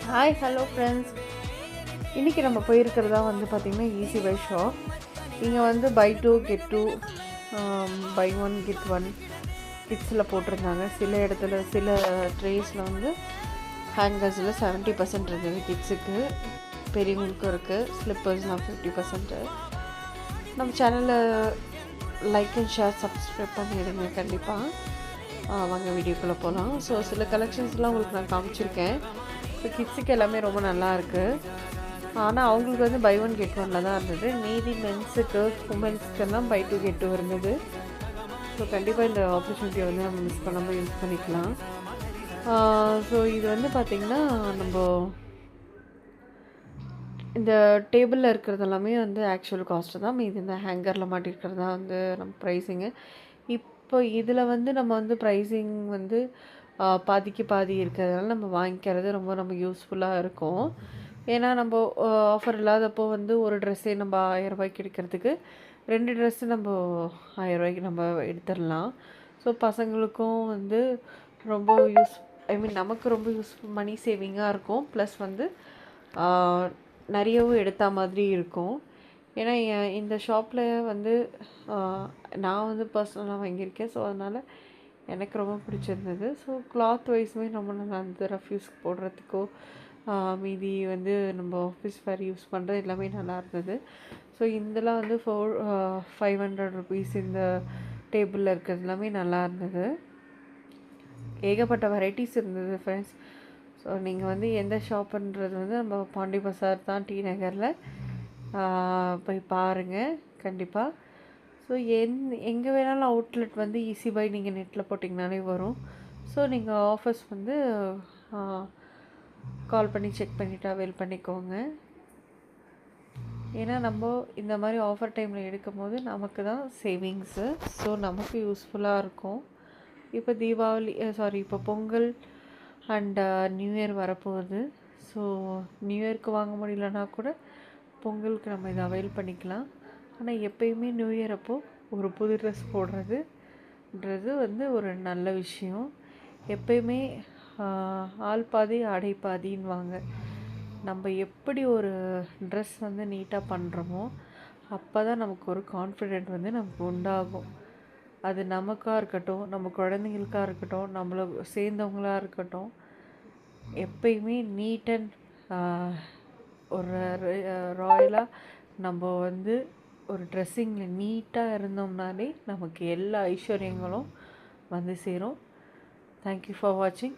Hi hello friends. இன்றைக்கி நம்ம போயிருக்கிறதா வந்து பார்த்திங்கன்னா ஈஸி பை ஷாப். இங்கே வந்து buy two get two, buy one get one கிட்ஸில் போட்டிருந்தாங்க. சில இடத்துல சில ட்ரேஸில் வந்து ஹேங்கர்ஸில் 70% இருந்தது கிட்ஸுக்கு, பெரியவங்களுக்கும் இருக்குது. ஸ்லிப்பர்ஸ்லாம் 50%. நம்ம சேனலில் லைக் அண்ட் ஷேர் சப்ஸ்கிரைப் பண்ணிவிடுங்க கண்டிப்பாக. வாங்க வீடியோக்குள்ளே போகலாம். ஸோ சில கலெக்ஷன்ஸ்லாம் உங்களுக்கு நான் காமிச்சிருக்கேன். ஸோ கிட்ஸுக்கு எல்லாமே ரொம்ப நல்லா இருக்குது. ஆனால் அவங்களுக்கு வந்து பை ஒன் கெட் ஒனில் தான் இருந்தது. மீதி மென்ஸுக்கு உமன்ஸுக்கெல்லாம் பை டூ கெட் டூ இருந்தது. ஸோ கண்டிப்பாக இந்த ஆப்பர்ச்சுனிட்டியை வந்து நம்ம மிஸ் பண்ணாமல் யூஸ் பண்ணிக்கலாம். ஸோ இது வந்து பார்த்திங்கன்னா நம்ம இந்த டேபிளில் இருக்கிறது எல்லாமே வந்து ஆக்சுவல் காஸ்ட்டு தான். மீது இந்த ஹேங்கரில் மாட்டிருக்கிறது தான் வந்து நம்ம ப்ரைஸிங்கு. இப்போ இதில் வந்து நம்ம வந்து ப்ரைஸிங் வந்து பாதிக்கு பாதி இருக்கிறதுனால நம்ம வாங்கிக்கிறது ரொம்ப நம்ம யூஸ்ஃபுல்லாக இருக்கும். ஏன்னா நம்ம ஆஃபர் இல்லாதப்போ வந்து ஒரு ட்ரெஸ்ஸே நம்ம 1000 ரூபாய்க்கு எடுக்கிறதுக்கு 2 ட்ரெஸ்ஸு நம்ம 1000 ரூபாய்க்கு நம்ம எடுத்துடலாம். ஸோ பசங்களுக்கும் வந்து ரொம்ப நமக்கு ரொம்ப மணி சேவிங்காக இருக்கும். ப்ளஸ் வந்து நிறையவும் எடுத்த மாதிரி இருக்கும். ஏன்னா இந்த ஷாப்பில் வந்து நான் வந்து பர்சனலாக வாங்கியிருக்கேன். ஸோ அதனால் எனக்கு ரொம்ப பிடிச்சிருந்தது. ஸோ கிளாத் வைஸுமே ரொம்ப நல்லா இருந்தது. ரஃப்யூஸ்க்கு போடுறதுக்கோ மீதி வந்து நம்ம ஆஃபீஸ் வேர் யூஸ் பண்ணுறது எல்லாமே நல்லா இருந்தது. ஸோ இதெல்லாம் வந்து 500 ருபீஸ். இந்த டேபிளில் இருக்கிறது எல்லாமே நல்லா இருந்தது. ஏகப்பட்ட வெரைட்டிஸ் இருந்தது ஃப்ரெண்ட்ஸ். ஸோ நீங்கள் வந்து எந்த ஷாப்புன்றது வந்து நம்ம பாண்டி பசார் தான், டி நகரில் போய் பாருங்கள் கண்டிப்பாக. ஸோ எங்கே வேணாலும் அவுட்லெட் வந்து ஈஸி பை நீங்கள் நெட்டில் போட்டிங்கனாலே வரும். ஸோ நீங்கள் ஆஃபர்ஸ் வந்து கால் பண்ணி செக் பண்ணிவிட்டு அவைல் பண்ணிக்கோங்க. ஏன்னா நம்ம இந்த மாதிரி ஆஃபர் டைமில் எடுக்கும் போது நமக்கு தான் சேவிங்ஸு. ஸோ நமக்கு யூஸ்ஃபுல்லாக இருக்கும். இப்போ இப்போ பொங்கல் அண்ட் நியூ இயர் வரப்போகுது. ஸோ நியூ இயர்க்கு வாங்க முடியலன்னா கூட பொங்கலுக்கு நம்ம இதை அவைல் பண்ணிக்கலாம். ஆனால் எப்பயுமே நியூ இயர் அப்போது ஒரு புது ட்ரெஸ் போடுறதுன்றது வந்து ஒரு நல்ல விஷயம். எப்பயுமே ஆள் பாதி ஆடை பாதின்வாங்க. நம்ம எப்படி ஒரு ட்ரெஸ் வந்து நீட்டாக பண்ணுறோமோ அப்போ தான் நமக்கு ஒரு கான்ஃபிடென்ட் வந்து நமக்கு உண்டாகும். அது நமக்காக இருக்கட்டும், நம்ம குழந்தைங்களுக்காக இருக்கட்டும், நம்மளை சேர்ந்தவங்களாக இருக்கட்டும், எப்பயுமே நீட் அண்ட் ஒரு ராயலாக நம்ம வந்து ஒரு ட்ரெஸ்ஸிங்கில் நீட்டாக இருந்தோம்னாலே நமக்கு எல்லா ஐஸ்வர்யங்களும் வந்து சேரும். தேங்க்யூ ஃபார் வாட்சிங்.